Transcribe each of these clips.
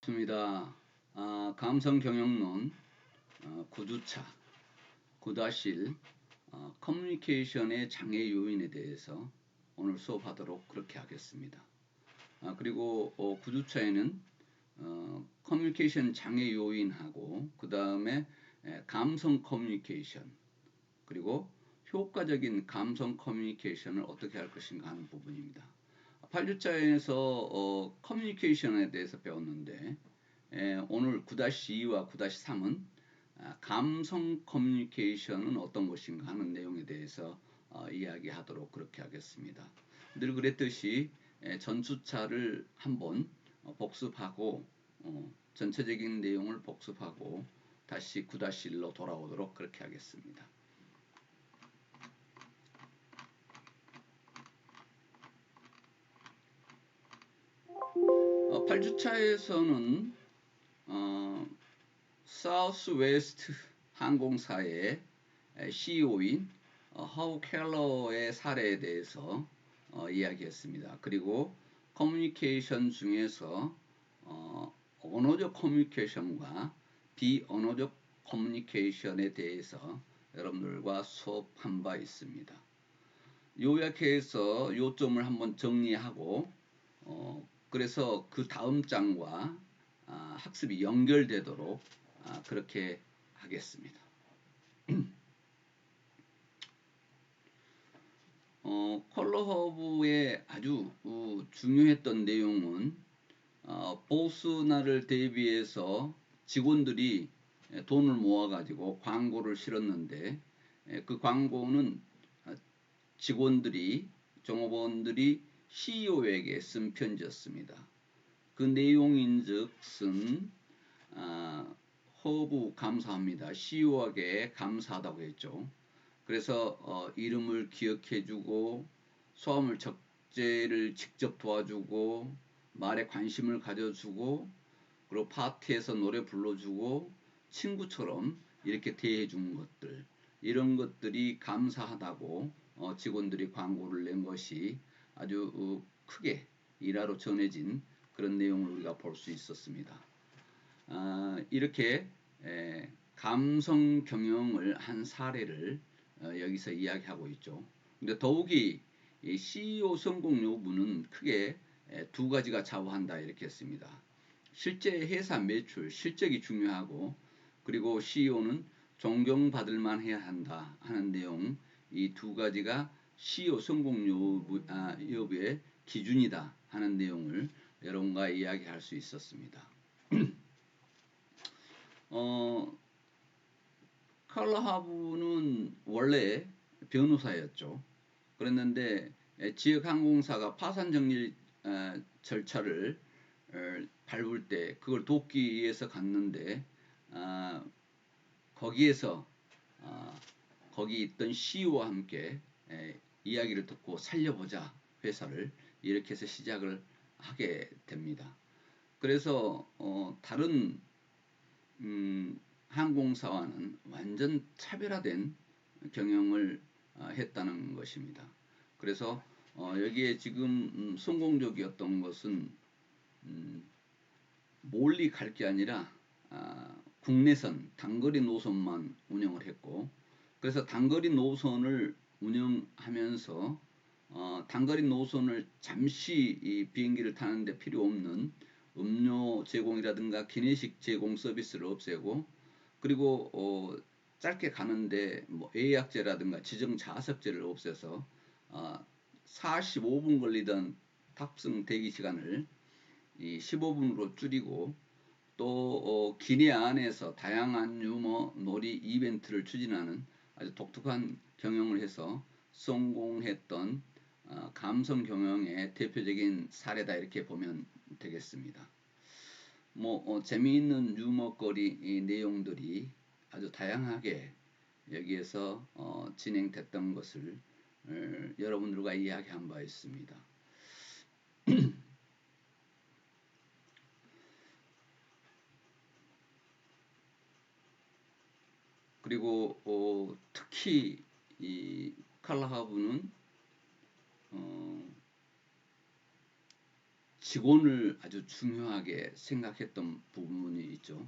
좋습니다. 감성 경영론 9주차 9-1 커뮤니케이션의 장애 요인에 대해서 오늘 수업하도록 그렇게 하겠습니다. 그리고 9주차에는 커뮤니케이션 장애 요인하고 그 다음에 감성 커뮤니케이션 그리고 효과적인 감성 커뮤니케이션을 어떻게 할 것인가 하는 부분입니다. 8주차에서 커뮤니케이션에 대해서 배웠는데 오늘 9-2와 9-3은 감성 커뮤니케이션은 어떤 것인가 하는 내용에 대해서 이야기하도록 그렇게 하겠습니다. 늘 그랬듯이 전주차를 한번 복습하고 전체적인 내용을 복습하고 다시 9-1로 돌아오도록 그렇게 하겠습니다. 8주차에서는 사우스웨스트 항공사의 CEO인 허우 켈러의 사례에 대해서 이야기했습니다. 그리고 커뮤니케이션 중에서 언어적 커뮤니케이션과 비언어적 커뮤니케이션에 대해서 여러분들과 수업한 바 있습니다. 요약해서 요점을 한번 정리하고 그래서 그 다음 장과 학습이 연결되도록 그렇게 하겠습니다. 컬러 허브의 아주 중요했던 내용은 보스날을 대비해서 직원들이 돈을 모아가지고 광고를 실었는데 그 광고는 직원들이 종업원들이 CEO에게 쓴 편지였습니다. 그 내용인즉슨 허브 감사합니다. CEO에게 감사하다고 했죠. 그래서 이름을 기억해주고 소화물 적재를 직접 도와주고 말에 관심을 가져주고 그리고 파티에서 노래 불러주고 친구처럼 이렇게 대해준 것들 이런 것들이 감사하다고 직원들이 광고를 낸 것이 아주 크게 일화로 전해진 그런 내용을 우리가 볼 수 있었습니다. 이렇게 감성 경영을 한 사례를 여기서 이야기하고 있죠. 근데 더욱이 이 CEO 성공 여부는 크게 두 가지가 좌우한다 이렇게 했습니다. 실제 회사 매출, 실적이 중요하고 그리고 CEO는 존경받을 만 해야 한다 하는 내용 이 두 가지가 CEO 성공 여부의 기준이다 하는 내용을 여러분과 이야기할 수 있었습니다. 칼라 하브는 원래 변호사였죠. 그랬는데 지역 항공사가 파산 정리 절차를 밟을 때 그걸 돕기 위해서 갔는데 거기에서 거기 있던 CEO와 함께 이야기를 듣고 살려보자 회사를 이렇게 해서 시작을 하게 됩니다. 그래서 다른 항공사와는 완전 차별화된 경영을 했다는 것입니다. 그래서 여기에 지금 성공적이었던 것은 멀리 갈 게 아니라 국내선 단거리 노선만 운영을 했고 그래서 단거리 노선을 운영하면서 단거리 노선을 잠시 이 비행기를 타는데 필요 없는 음료 제공이라든가 기내식 제공 서비스를 없애고 그리고 짧게 가는데 뭐 예약제라든가 지정 좌석제를 없애서 45분 걸리던 탑승 대기 시간을 이 15분으로 줄이고 또 기내 안에서 다양한 유머 놀이 이벤트를 추진하는 아주 독특한 경영을 해서 성공했던 감성 경영의 대표적인 사례다 이렇게 보면 되겠습니다. 뭐 재미있는 유머거리 내용들이 아주 다양하게 여기에서 진행됐던 것을 여러분들과 이야기한 바 있습니다. 그리고 특히 이 칼라하브는 직원을 아주 중요하게 생각했던 부분이 있죠.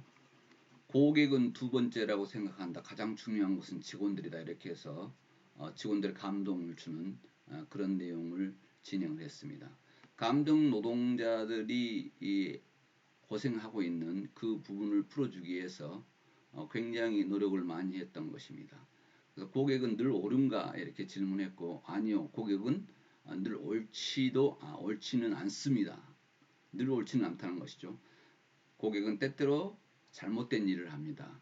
고객은 두 번째라고 생각한다. 가장 중요한 것은 직원들이다. 이렇게 해서 직원들의 감동을 주는 그런 내용을 진행을 했습니다. 감정 노동자들이 고생하고 있는 그 부분을 풀어주기 위해서 굉장히 노력을 많이 했던 것입니다. 그래서 고객은 늘 옳은가 이렇게 질문했고, 아니요, 고객은 늘 옳지는 않습니다. 늘 옳지는 않다는 것이죠. 고객은 때때로 잘못된 일을 합니다.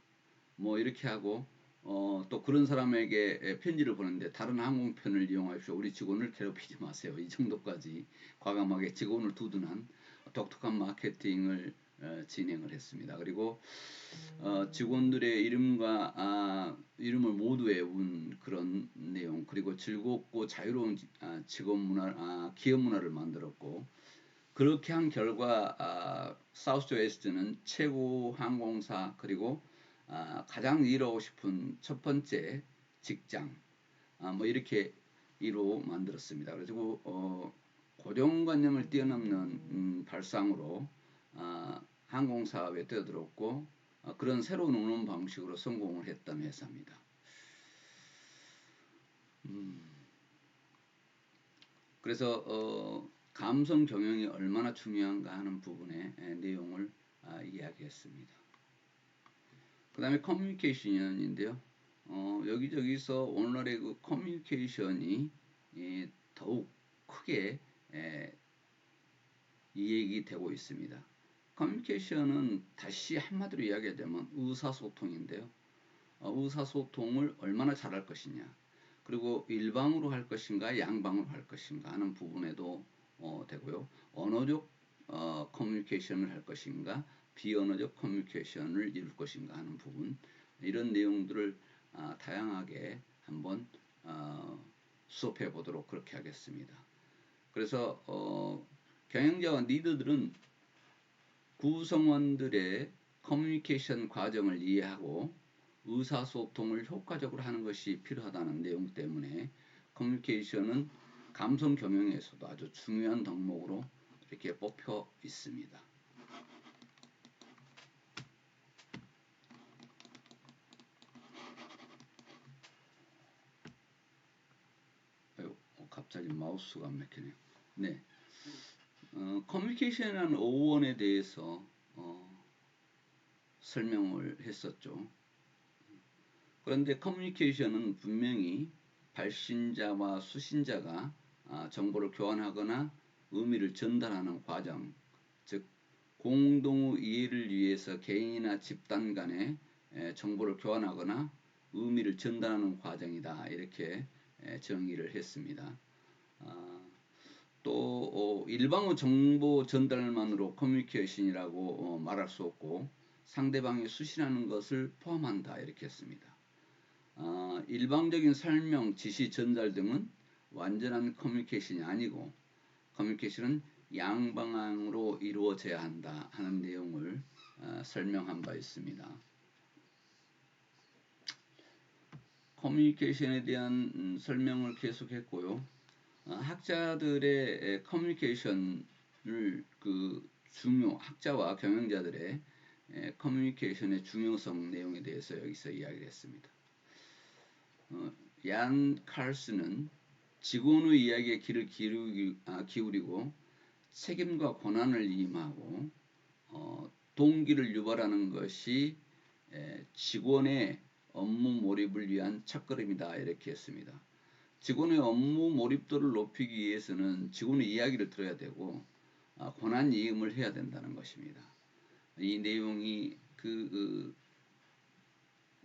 뭐 이렇게 하고 또 그런 사람에게 편지를 보냈는데, 다른 항공편을 이용하십시오. 우리 직원을 괴롭히지 마세요. 이 정도까지 과감하게 직원을 두둔한 독특한 마케팅을 진행을 했습니다. 그리고 직원들의 이름을 모두 외운 그런 내용, 그리고 즐겁고 자유로운 직원 문화, 기업 문화를 만들었고, 그렇게 한 결과 사우스웨스트는 최고 항공사, 그리고 가장 이루고 싶은 첫 번째 직장, 뭐 이렇게 이로 만들었습니다. 그리고 고정관념을 뛰어넘는 발상으로 항공사업에 뛰어들었고, 그런 새로운 운영 방식으로 성공을 했던 회사입니다. 그래서 감성 경영이 얼마나 중요한가 하는 부분의 내용을 이야기했습니다. 그 다음에 커뮤니케이션인데요. 여기저기서 오늘날의 그 커뮤니케이션이 더욱 크게 이야기되고 있습니다. 커뮤니케이션은 다시 한마디로 이야기하자면 의사소통인데요. 의사소통을 얼마나 잘할 것이냐, 그리고 일방으로 할 것인가 양방으로 할 것인가 하는 부분에도 되고요. 언어적 커뮤니케이션을 할 것인가 비언어적 커뮤니케이션을 이룰 것인가 하는 부분, 이런 내용들을 다양하게 한번 수업해 보도록 그렇게 하겠습니다. 그래서 경영자와 리더들은 구성원들의 커뮤니케이션 과정을 이해하고 의사소통을 효과적으로 하는 것이 필요하다는 내용 때문에 커뮤니케이션은 감성 경영에서도 아주 중요한 덕목으로 이렇게 뽑혀 있습니다. 갑자기 마우스가 안 막히네요. 네, 커뮤니케이션이라는 어원에 대해서 설명을 했었죠. 그런데 커뮤니케이션은 분명히 발신자와 수신자가 정보를 교환하거나 의미를 전달하는 과정, 즉 공동의 이해를 위해서 개인이나 집단 간에 정보를 교환하거나 의미를 전달하는 과정이다. 이렇게 정의를 했습니다. 또 일방의 정보 전달만으로 커뮤니케이션이라고 말할 수 없고, 상대방이 수신하는 것을 포함한다. 이렇게 했습니다. 일방적인 설명, 지시 전달 등은 완전한 커뮤니케이션이 아니고, 커뮤니케이션은 양방향으로 이루어져야 한다 하는 내용을 설명한 바 있습니다. 커뮤니케이션에 대한 설명을 계속했고요. 학자들의 커뮤니케이션을 학자와 경영자들의 커뮤니케이션의 중요성 내용에 대해서 여기서 이야기를 했습니다. 얀 칼스는 직원의 이야기에 귀를 기울이고 책임과 권한을 임하고 동기를 유발하는 것이 직원의 업무 몰입을 위한 첫걸음이다. 이렇게 했습니다. 직원의 업무 몰입도를 높이기 위해서는 직원의 이야기를 들어야 되고 권한 이임을 해야 된다는 것입니다. 이 내용이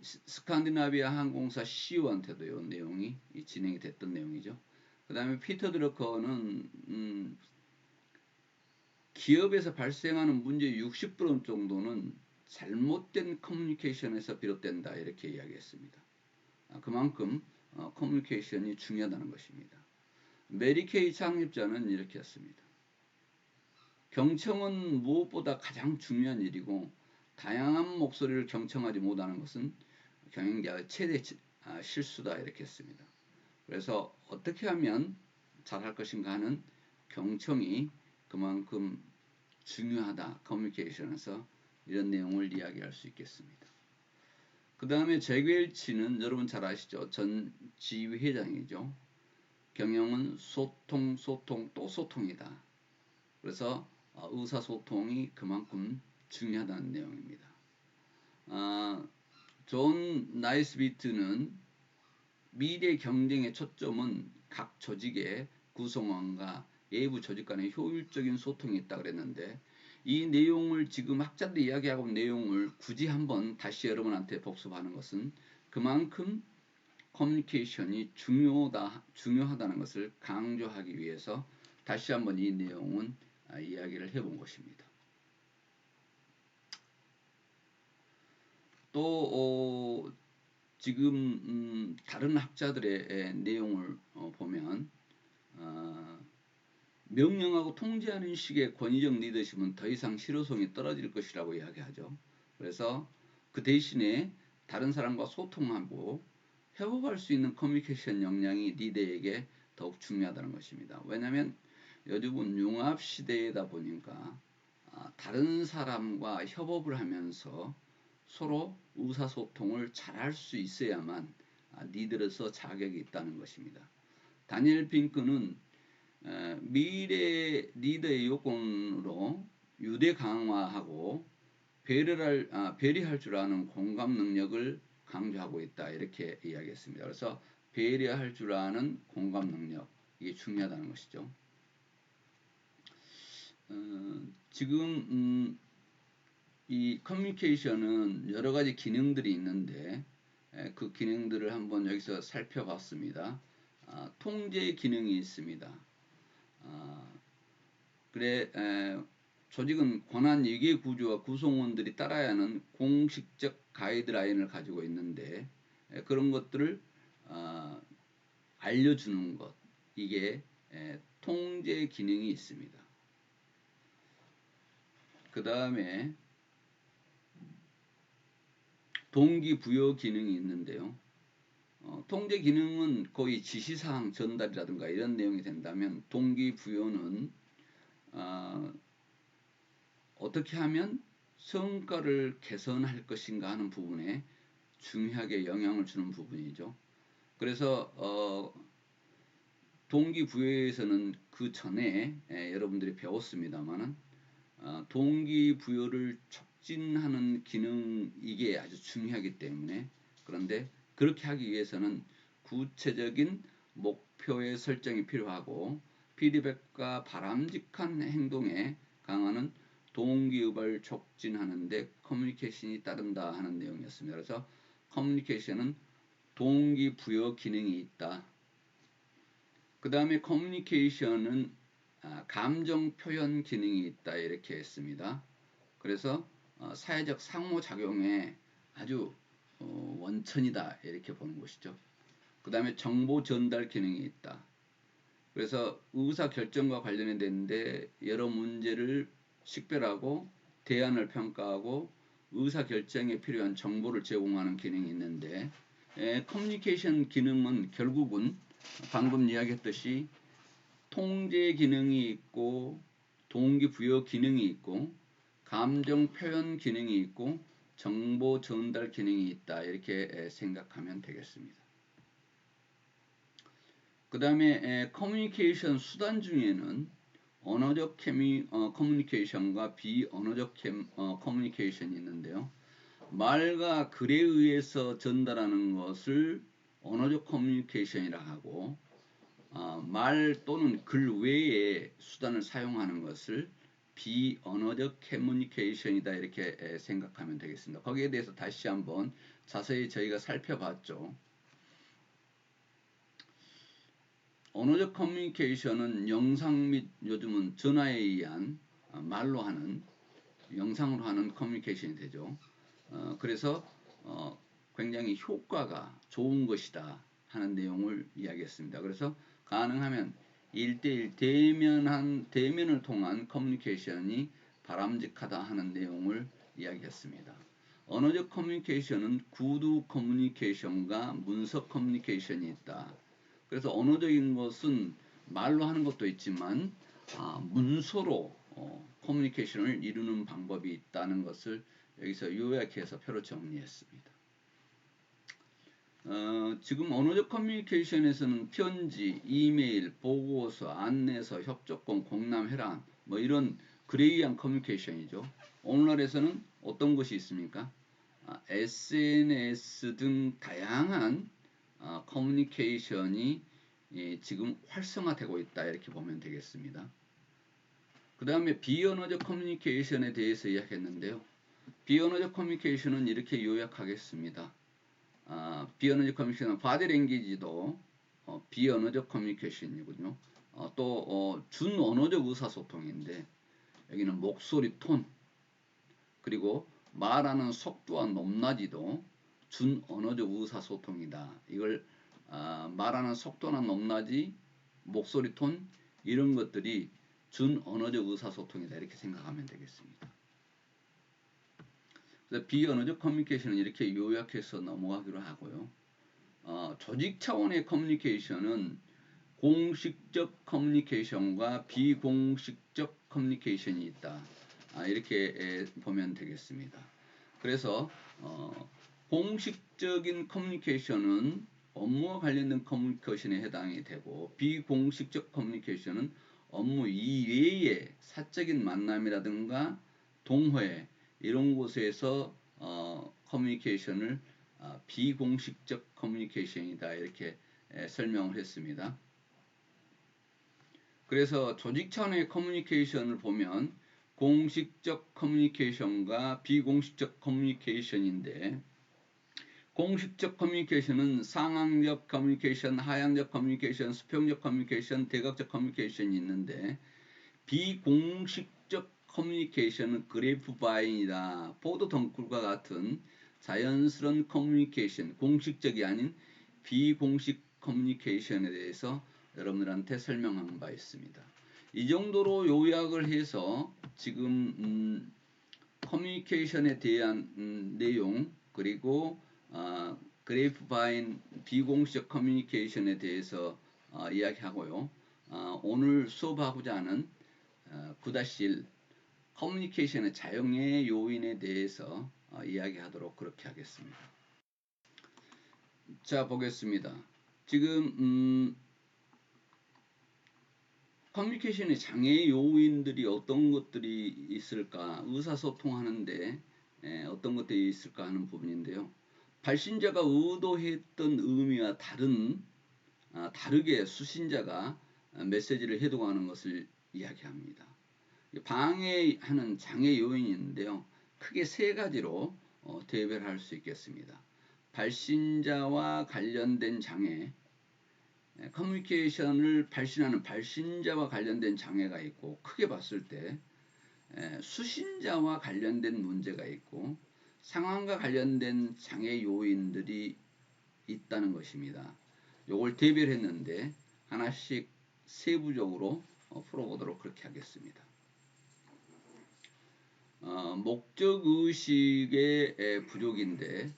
스칸디나비아 항공사 CEO한테도 이 내용이 진행이 됐던 내용이죠. 그 다음에 피터 드러커는 기업에서 발생하는 문제의 60% 정도는 잘못된 커뮤니케이션에서 비롯된다. 이렇게 이야기했습니다. 그만큼 커뮤니케이션이 중요하다는 것입니다. 메리 케이 창립자는 이렇게 했습니다. 경청은 무엇보다 가장 중요한 일이고, 다양한 목소리를 경청하지 못하는 것은 경영자의 최대 실수다. 이렇게 했습니다. 그래서 어떻게 하면 잘할 것인가 하는 경청이 그만큼 중요하다. 커뮤니케이션에서 이런 내용을 이야기할 수 있겠습니다. 그 다음에 잭 웰치는 여러분 잘 아시죠? 전 지휘회장이죠. 경영은 소통, 소통, 또 소통이다. 그래서 의사소통이 그만큼 중요하다는 내용입니다. 존 나이스비트는 미래 경쟁의 초점은 각 조직의 구성원과 외부 조직 간의 효율적인 소통이 있다 그랬는데 이 내용을 지금 학자들이 이야기하고 있는 내용을 굳이 한번 다시 여러분한테 복습하는 것은 그만큼 커뮤니케이션이 중요하다는 것을 강조하기 위해서 다시 한번 이 내용은 이야기를 해본 것입니다. 또 지금 다른 학자들의 내용을 보면 명령하고 통제하는 식의 권위적 리더십은 더 이상 실효성이 떨어질 것이라고 이야기하죠. 그래서 그 대신에 다른 사람과 소통하고 회복할 수 있는 커뮤니케이션 역량이 리더에게 더욱 중요하다는 것입니다. 왜냐하면 요즘은 융합 시대이다 보니까 다른 사람과 협업을 하면서 서로 의사소통을 잘할 수 있어야만 리더로서 자격이 있다는 것입니다. 다니엘 핑크는 미래 리더의 요건으로 유대 강화하고 배려할 줄 아는 공감 능력을 강조하고 있다. 이렇게 이야기했습니다. 그래서 배려할 줄 아는 공감 능력, 이게 중요하다는 것이죠. 지금 이 커뮤니케이션은 여러 가지 기능들이 있는데 그 기능들을 한번 여기서 살펴봤습니다. 통제 기능이 있습니다. 조직은 권한 위계 구조와 구성원들이 따라야 하는 공식적 가이드라인을 가지고 있는데 그런 것들을 알려주는 것, 이게 통제 기능이 있습니다. 그 다음에 동기부여 기능이 있는데요. 통제 기능은 거의 지시사항 전달이라든가 이런 내용이 된다면 동기부여는 어떻게 하면 성과를 개선할 것인가 하는 부분에 중요하게 영향을 주는 부분이죠. 그래서 동기부여에서는 그 전에 여러분들이 배웠습니다만은 동기부여를 촉진하는 기능, 이게 아주 중요하기 때문에, 그런데 그렇게 하기 위해서는 구체적인 목표의 설정이 필요하고 피드백과 바람직한 행동에 강화하는 동기유발 촉진하는데 커뮤니케이션이 따른다 하는 내용이었습니다. 그래서 커뮤니케이션은 동기부여 기능이 있다. 그 다음에 커뮤니케이션은 감정 표현 기능이 있다, 이렇게 했습니다. 그래서 사회적 상호작용의 아주 원천이다, 이렇게 보는 것이죠. 그 다음에 정보 전달 기능이 있다. 그래서 의사결정과 관련되는데 여러 문제를 식별하고 대안을 평가하고 의사결정에 필요한 정보를 제공하는 기능이 있는데 커뮤니케이션 기능은 결국은 방금 이야기했듯이 통제 기능이 있고 동기부여 기능이 있고 감정 표현 기능이 있고 정보 전달 기능이 있다, 이렇게 생각하면 되겠습니다. 그 다음에 커뮤니케이션 수단 중에는 언어적 커뮤니케이션과 비언어적 커뮤니케이션이 있는데요. 말과 글에 의해서 전달하는 것을 언어적 커뮤니케이션이라 하고 말 또는 글 외에 수단을 사용하는 것을 비언어적 커뮤니케이션이다, 이렇게 생각하면 되겠습니다. 거기에 대해서 다시 한번 자세히 저희가 살펴봤죠. 언어적 커뮤니케이션은 영상 및 요즘은 전화에 의한 말로 하는, 영상으로 하는 커뮤니케이션이 되죠. 그래서 굉장히 효과가 좋은 것이다 하는 내용을 이야기했습니다. 그래서 가능하면 1대1 대면을 통한 커뮤니케이션이 바람직하다 하는 내용을 이야기했습니다. 언어적 커뮤니케이션은 구두 커뮤니케이션과 문서 커뮤니케이션이 있다. 그래서 언어적인 것은 말로 하는 것도 있지만 문서로 커뮤니케이션을 이루는 방법이 있다는 것을 여기서 요약해서 표로 정리했습니다. 지금 언어적 커뮤니케이션에서는 편지, 이메일, 보고서, 안내서, 협조권, 공람회란 뭐 이런 그레이한 커뮤니케이션이죠. 오늘날에서는 어떤 것이 있습니까? SNS 등 다양한 커뮤니케이션이 지금 활성화되고 있다 이렇게 보면 되겠습니다. 그 다음에 비언어적 커뮤니케이션에 대해서 이야기했는데요. 비언어적 커뮤니케이션은 이렇게 요약하겠습니다. 비언어적 커뮤니케이션은 바디랭귀지도 비언어적 커뮤니케이션이거든요. 또 준언어적 의사소통인데 여기는 목소리 톤 그리고 말하는 속도와 높낮이도 준언어적 의사소통이다. 이걸 말하는 속도나 높낮이, 목소리 톤 이런 것들이 준언어적 의사소통이다 이렇게 생각하면 되겠습니다. 그래서 비언어적 커뮤니케이션은 이렇게 요약해서 넘어가기로 하고요. 조직 차원의 커뮤니케이션은 공식적 커뮤니케이션과 비공식적 커뮤니케이션이 있다. 이렇게 보면 되겠습니다. 그래서 공식적인 커뮤니케이션은 업무와 관련된 커뮤니케이션에 해당이 되고 비공식적 커뮤니케이션은 업무 이외의 사적인 만남이라든가 동호회 이런 곳에서 커뮤니케이션을 비공식적 커뮤니케이션이다 이렇게 설명을 했습니다. 그래서 조직 차원의 커뮤니케이션을 보면 공식적 커뮤니케이션과 비공식적 커뮤니케이션인데 공식적 커뮤니케이션은 상황적 커뮤니케이션, 하향적 커뮤니케이션, 수평적 커뮤니케이션, 대각적 커뮤니케이션이 있는데 비공식적 커뮤니케이션은 그래프바인이다. 보드 덩굴과 같은 자연스러운 커뮤니케이션, 공식적이 아닌 비공식 커뮤니케이션에 대해서 여러분들한테 설명한 바 있습니다. 이 정도로 요약을 해서 지금 커뮤니케이션에 대한 내용 그리고 그래프바인 비공식 커뮤니케이션에 대해서 이야기하고요. 오늘 수업하고자 하는 9-1 커뮤니케이션의 자용의 요인에 대해서 이야기하도록 그렇게 하겠습니다. 자 보겠습니다. 지금 커뮤니케이션의 장애 요인들이 어떤 것들이 있을까 의사소통하는데 어떤 것들이 있을까 하는 부분인데요. 발신자가 의도했던 의미와 다르게 수신자가 메시지를 해독하는 것을 이야기합니다. 방해하는 장애 요인이 있는데요. 크게 세 가지로 대별할 수 있겠습니다. 발신자와 관련된 장애, 커뮤니케이션을 발신하는 발신자와 관련된 장애가 있고 크게 봤을 때 수신자와 관련된 문제가 있고 상황과 관련된 장애 요인들이 있다는 것입니다. 요걸 대별했는데 하나씩 세부적으로 풀어보도록 그렇게 하겠습니다. 목적의식의 부족인데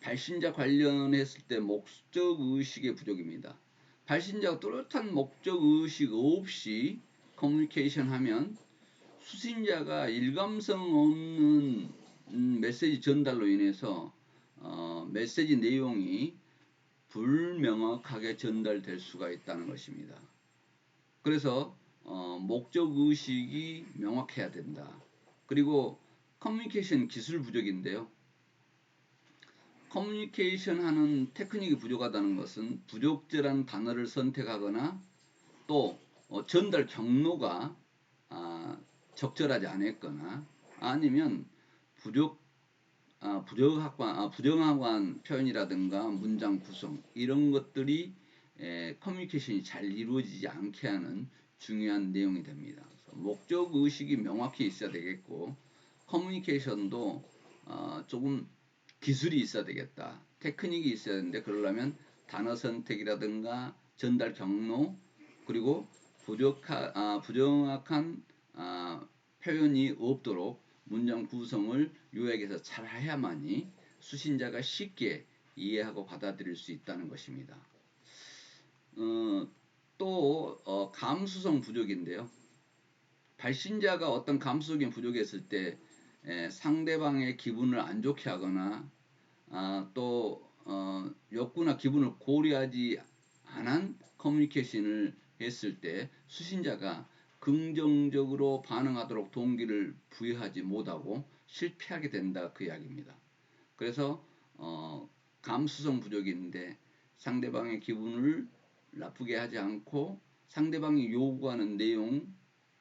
발신자 관련했을 때 목적의식의 부족입니다. 발신자가 뚜렷한 목적의식 없이 커뮤니케이션 하면 수신자가 일관성 없는 메시지 전달로 인해서 메시지 내용이 불명확하게 전달될 수가 있다는 것입니다. 그래서 목적의식이 명확해야 된다. 그리고 커뮤니케이션 기술 부족인데요. 커뮤니케이션 하는 테크닉이 부족하다는 것은 부적절한 단어를 선택하거나 또 전달 경로가 적절하지 않았거나 아니면 부정확한 표현이라든가 문장 구성 이런 것들이 커뮤니케이션이 잘 이루어지지 않게 하는 중요한 내용이 됩니다. 목적의식이 명확히 있어야 되겠고 커뮤니케이션도 조금 기술이 있어야 되겠다. 테크닉이 있어야 되는데 그러려면 단어 선택이라든가 전달 경로 그리고 부정확한 표현이 없도록 문장 구성을 요약해서 잘 해야만이 수신자가 쉽게 이해하고 받아들일 수 있다는 것입니다. 또 감수성 부족인데요. 발신자가 어떤 감수적인 부족했을 때 상대방의 기분을 안 좋게 하거나 또 욕구나 기분을 고려하지 않은 커뮤니케이션을 했을 때 수신자가 긍정적으로 반응하도록 동기를 부여하지 못하고 실패하게 된다 그 이야기입니다. 그래서 감수성 부족이 있는데 상대방의 기분을 나쁘게 하지 않고 상대방이 요구하는 내용,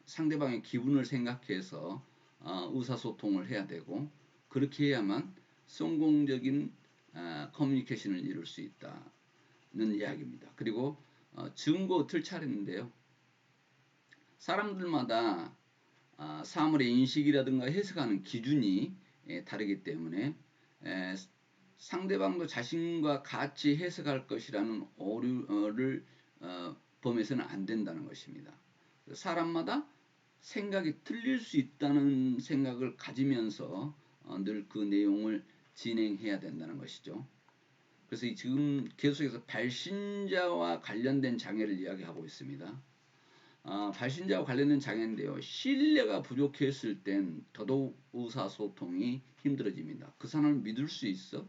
상대방의 기분을 생각해서 의사소통을 해야 되고 그렇게 해야만 성공적인 커뮤니케이션을 이룰 수 있다는 이야기입니다. 그리고 증거 틀차례인데요. 사람들마다 사물의 인식이라든가 해석하는 기준이 다르기 때문에 상대방도 자신과 같이 해석할 것이라는 오류를 범해서는 안 된다는 것입니다. 사람마다 생각이 틀릴 수 있다는 생각을 가지면서 늘 그 내용을 진행해야 된다는 것이죠. 그래서 지금 계속해서 발신자와 관련된 장애를 이야기하고 있습니다. 발신자와 관련된 장애인데요. 신뢰가 부족했을 땐 더더욱 의사소통이 힘들어집니다. 그 사람을 믿을 수 있어?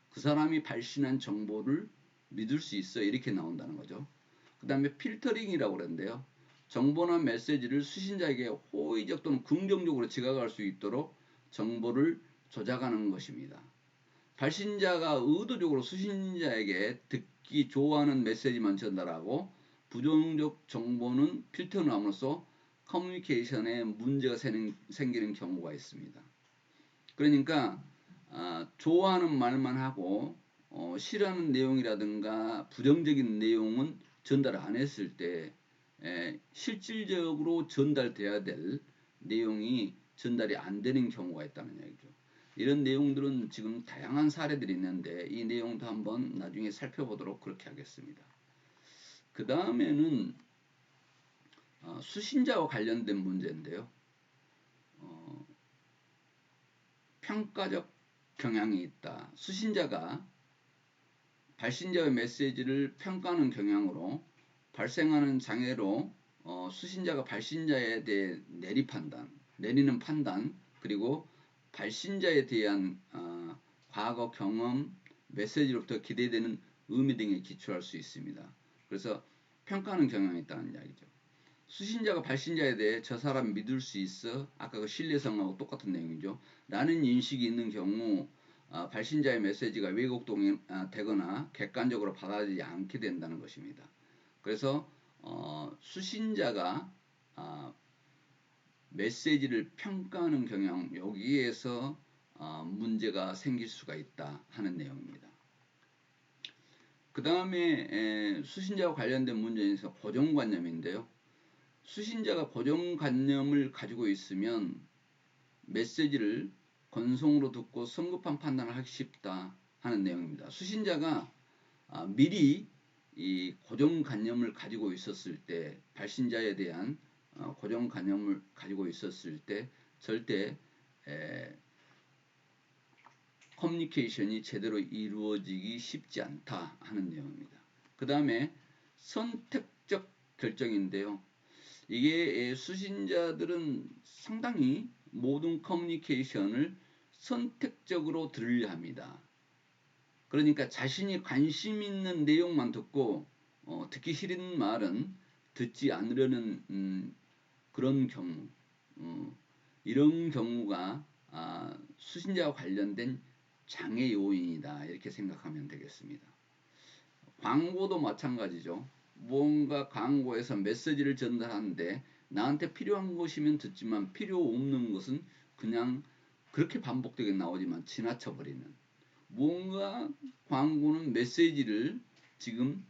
그 사람이 발신한 정보를 믿을 수 있어? 이렇게 나온다는 거죠. 그 다음에 필터링이라고 그러는데요. 정보나 메시지를 수신자에게 호의적 또는 긍정적으로 지각할 수 있도록 정보를 조작하는 것입니다. 발신자가 의도적으로 수신자에게 듣기 좋아하는 메시지만 전달하고 부정적 정보는 필터함으로써 커뮤니케이션에 문제가 생기는 경우가 있습니다. 그러니까 좋아하는 말만 하고 싫어하는 내용이라든가 부정적인 내용은 전달 안 했을 때 실질적으로 전달돼야 될 내용이 전달이 안 되는 경우가 있다는 얘기죠. 이런 내용들은 지금 다양한 사례들이 있는데 이 내용도 한번 나중에 살펴보도록 그렇게 하겠습니다. 그 다음에는 수신자와 관련된 문제인데요. 평가적 경향이 있다. 수신자가 발신자의 메시지를 평가하는 경향으로 발생하는 장애로 수신자가 발신자에 대해 내리는 판단 그리고 발신자에 대한 과거 경험, 메시지로부터 기대되는 의미 등에 기초할 수 있습니다. 그래서 평가하는 경향이 있다는 이야기죠. 수신자가 발신자에 대해 저 사람 믿을 수 있어? 아까 그 신뢰성하고 똑같은 내용이죠. 라는 인식이 있는 경우 발신자의 메시지가 왜곡되거나 객관적으로 받아들이지 않게 된다는 것입니다. 그래서 수신자가 메시지를 평가하는 경향 여기에서 문제가 생길 수가 있다 하는 내용입니다. 그 다음에 수신자와 관련된 문제에서 고정관념인데요. 수신자가 고정관념을 가지고 있으면 메시지를 건성으로 듣고 성급한 판단을 하기 쉽다 하는 내용입니다. 수신자가 미리 이 고정관념을 가지고 있었을 때 발신자에 대한 고정관념을 가지고 있었을 때 절대 커뮤니케이션이 제대로 이루어지기 쉽지 않다 하는 내용입니다. 그 다음에 선택적 결정인데요. 이게 수신자들은 상당히 모든 커뮤니케이션을 선택적으로 들으려 합니다. 그러니까 자신이 관심 있는 내용만 듣고 듣기 싫은 말은 듣지 않으려는 그런 경우 이런 경우가 수신자와 관련된 장애 요인이다 이렇게 생각하면 되겠습니다. 광고도 마찬가지죠. 뭔가 광고에서 메시지를 전달하는데 나한테 필요한 것이면 듣지만 필요 없는 것은 그냥 그렇게 반복되게 나오지만 지나쳐 버리는 뭔가 광고는 메시지를 지금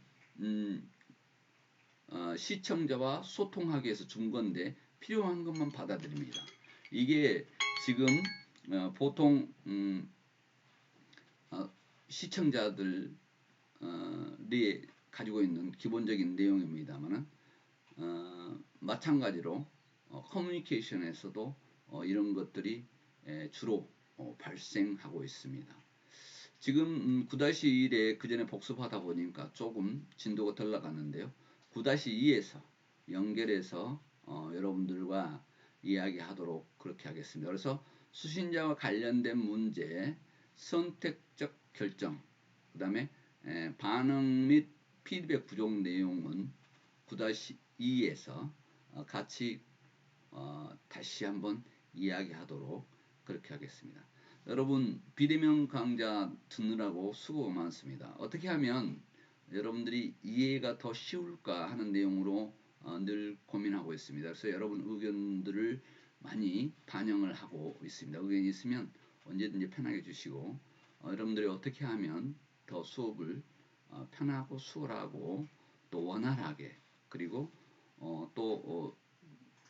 시청자와 소통하기 위해서 준 건데 필요한 것만 받아들입니다. 이게 지금 보통 시청자들이 가지고 있는 기본적인 내용입니다만은 마찬가지로 커뮤니케이션에서도 이런 것들이 주로 발생하고 있습니다. 지금 9-1에 그 전에 복습하다 보니까 조금 진도가 덜 나갔는데요. 9-2에서 연결해서 여러분들과 이야기하도록 그렇게 하겠습니다. 그래서 수신자와 관련된 문제, 선택적 결정, 그 다음에 반응 및 피드백 부족 내용은 9-2에서 같이 다시 한번 이야기하도록 그렇게 하겠습니다. 여러분 비대면 강좌 듣느라고 수고가 많습니다. 어떻게 하면 여러분들이 이해가 더 쉬울까 하는 내용으로 늘 고민하고 있습니다. 그래서 여러분 의견들을 많이 반영을 하고 있습니다. 의견이 있으면 언제든지 편하게 주시고 여러분들이 어떻게 하면 더 수업을 편하고 수월하고 또 원활하게 그리고 또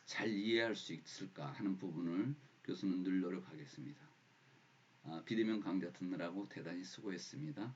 잘 이해할 수 있을까 하는 부분을 교수는 늘 노력하겠습니다. 비대면 강좌 듣느라고 대단히 수고했습니다.